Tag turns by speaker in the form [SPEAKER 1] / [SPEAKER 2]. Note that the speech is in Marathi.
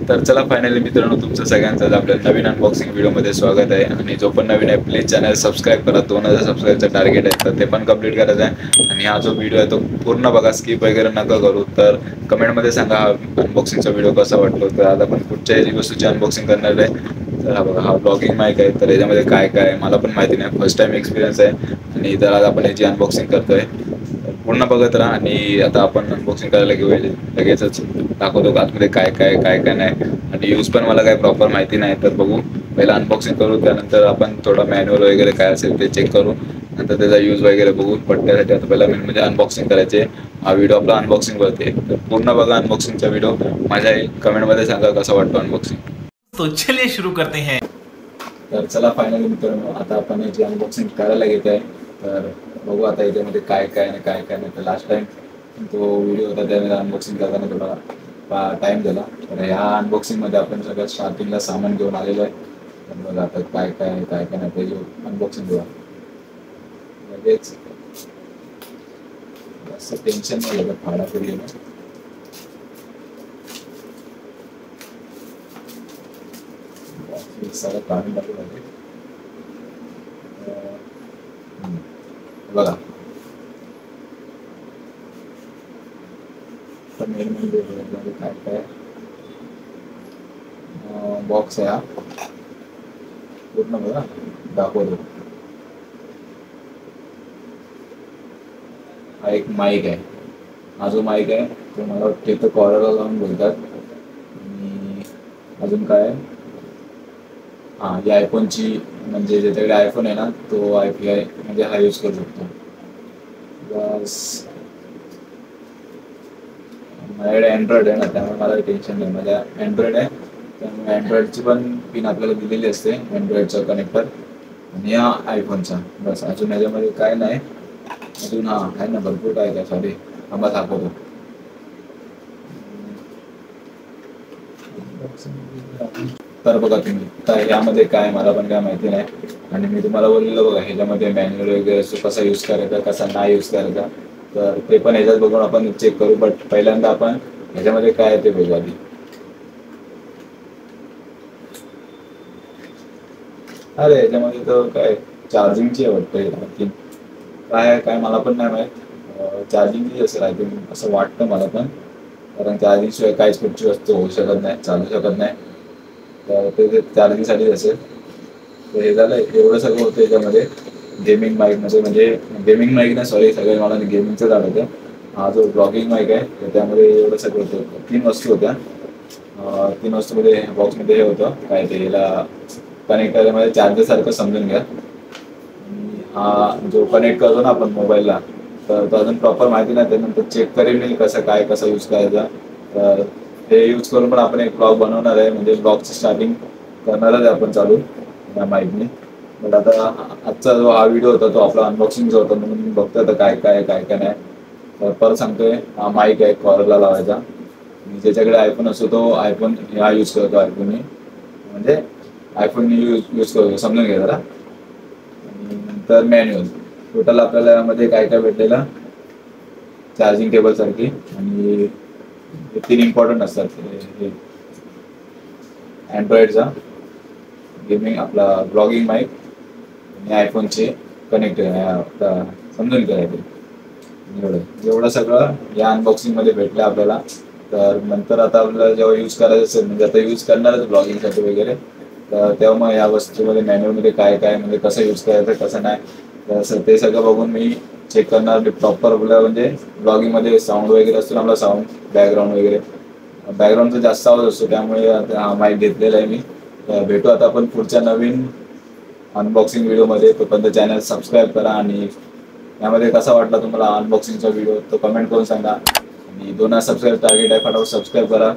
[SPEAKER 1] तर चला फायनली मित्रांनो, तुमचं सगळ्यांचं आपल्या नवीन अनबॉक्सिंग व्हिडिओमध्ये स्वागत आहे. आणि जो पण नवीन आहे प्लीज चॅनल सबस्क्राईब करा. 2000 सबस्क्राईबचं टार्गेट आहे, तर ते पण कंप्लीट करायचं आहे. आणि हा जो व्हिडिओ आहे तो पूर्ण बघा, स्किप वगैरे नका करू. तर कमेंटमध्ये सांगा हा अनबॉक्सिंगचा व्हिडिओ कसा वाटतो. तर आता आपण कुठच्याही वस्तूची अनबॉक्सिंग करणार आहे. तर हा बघा, हा ब्लॉगिंग माईक आहे. तर याच्यामध्ये काय काय आहे मला पण माहिती नाही, फर्स्ट टाइम एक्सपिरियन्स आहे. आणि तर आज आपण याची अनबॉक्सिंग करतोय. पूर्ण बघत राहा. आणि आता आपण अनबॉक्सिंग करायला घेऊ, लगेचच दाखवतो आतमध्ये काय काय काय काय नाही. आणि यूज पण मला काय प्रॉपर माहिती नाही, तर बघू. पहिला अनबॉक्सिंग करू, त्यानंतर आपण थोडा मॅन्युअल वगैरे काय असेल ते चेक करू. नंतर त्याचा यूज वगैरे बघू. पण त्यासाठी आता पहिला मेन म्हणजे अनबॉक्सिंग करायचे. हा व्हिडिओ आपला अनबॉक्सिंगवरती आहे, तर पूर्ण बघा अनबॉक्सिंगचा व्हिडिओ. माझ्या कमेंटमध्ये सांगा कसा वाटतो अनबॉक्सिंग.
[SPEAKER 2] तो चलिए शुरू करते हैं.
[SPEAKER 1] तर चला फायनली मित्रांनो, आता आपण याची अनबॉक्सिंग करायला घेत आहे. तर बघू आता याच्यामध्ये काय काय नाही काय काय नाही. तर लास्ट टाइम तो व्हिडिओ होता त्यामध्ये अनबॉक्सिंग करताना थोडा टाईम गेला. तर ह्या अनबॉक्सिंगमध्ये आपण सगळ्यात स्टार्टिंगला सामान घेऊन आलेलो आहे. तर बघा आता काय काय आहे काय काय नाही ते अनबॉक्सिंग करूया लगेच. जास्त टेन्शन नाही लागत फाडा करूया. सगळं काढून टाकू लागेल. बघा तर मेन म्हणजे काय काय बॉक्स आहे हा पूर्ण. बघा दाखवतो. हा एक माईक आहे. हा जो माईक आहे तो मला वाटतं इथं कॉलरला लावून बोलतात. आणि अजून काय आहे, हां ही आयफोनची, म्हणजे ज्याच्याकडे आयफोन आहे ना तो आयपीआय म्हणजे हा यूज करू शकतो. बस माझ्याकडे अँड्रॉइड आहे ना, त्यामुळे मला टेन्शन नाही. माझ्या अँड्रॉइड आहे त्यामुळे अँड्रॉइडची पण पिन आपल्याला दिलेली असते, अँड्रॉइडचा कनेक्टर. आणि हा आयफोनचा. बस अजून याच्यामध्ये काय नाही. अजून हा आहे ना भरपूर काय काय सॉरी आम्हाला दाखवतो. तर बघा तुम्ही काय यामध्ये काय मला पण काय माहिती नाही. आणि मी तुम्हाला बोललेलं बघा ह्याच्यामध्ये मॅन्युअल वगैरे कसा यूज करायचा कसा नाही यूज करायचा, तर ते पण ह्याच्यात बघून आपण चेक करू. बट पहिल्यांदा आपण ह्याच्यामध्ये काय आहे ते बघू आधी. अरे ह्याच्यामध्ये तर काय चार्जिंगची आहे वाटतं. काय काय मला पण नाही माहीत. चार्जिंगची असेल आय थिंक असं वाटतं मला पण. कारण चार्जिंगशिवाय काहीच कुठची वस्तू होऊ शकत नाही, चालू शकत नाही. तर ते चार्जिंगसाठीच असेल. तर हे झालं एवढं सगळं होतं याच्यामध्ये. गेमिंग माईकमध्ये म्हणजे गेमिंग माईक नाही सॉरी, सगळे मला गेमिंगचं आठवतं. हा जो ब्लॉगिंग माईक आहे तर त्यामध्ये एवढं सगळं होतं. 3 वस्तू होत्या. 3 वस्तूमध्ये बॉक्समध्ये हे होतं काय ते याला कनेक्टर मध्ये चार्जर सारखं समजून घ्या. आणि हा जो कनेक्ट करतो ना आपण मोबाईलला, तर तो अजून प्रॉपर माहिती नाही. त्यानंतर चेक करेल मी कसं यूज करायचा. तर ते यूज करून पण आपण एक ब्लॉग बनवणार आहे, म्हणजे ब्लॉगची स्टार्टिंग करणारच आहे आपण चालू या माईकने. बट आता आजचा जो हा व्हिडिओ होता तो आपला अनबॉक्सिंगचा होता, म्हणून मी बघतोय आता काय काय काय काय नाही. तर परत सांगतोय, हा माईक आहे कॉलरला लावायचा. ज्याच्याकडे आयफोन असतो तो आयफोन हा यूज करतो. आयफोनने म्हणजे आयफोन यूज करतो समजून घ्या जरा. आणि नंतर मॅन्युअल. टोटल आपल्याला यामध्ये काय काय भेटलेलं, चार्जिंग केबल सारखी. आणि 3 इम्पॉर्टंट असतात. अँड्रॉइडचा गेमिंग आपला ब्लॉगिंग माईक आणि आयफोनचे कनेक्टर समजून घ्यायचे. एवढं सगळं या अनबॉक्सिंगमध्ये भेटलं आपल्याला. तर नंतर आता आपल्याला जेव्हा यूज करायचं असेल, म्हणजे आता यूज करणारच ब्लॉगिंगसाठी वगैरे, तर तेव्हा मग या वस्तूमध्ये मॅन्युअलमध्ये काय काय म्हणजे कसं यूज करायचं कसं नाही, तर ते सगळं बघून मी चेक करणार प्रॉपर. म्हणजे ब्लॉगिंगमध्ये साऊंड वगैरे असतो ना आपला, साऊंड बॅकग्राऊंड वगैरे, बॅकग्राऊंडचा जास्त आवाज असतो त्यामुळे आता हा माईक घेतलेला आहे मी. भेटू आता आपण पुढच्या नवीन अनबॉक्सिंग व्हिडिओमध्ये. तोपर्यंत चॅनल सबस्क्राईब करा. आणि यामध्ये कसा वाटला तुम्हाला अनबॉक्सिंगचा व्हिडिओ तो कमेंट करून सांगा. आणि 2000 सबस्क्राईब टार्गेट आहे, फटाफट सबस्क्राईब करा.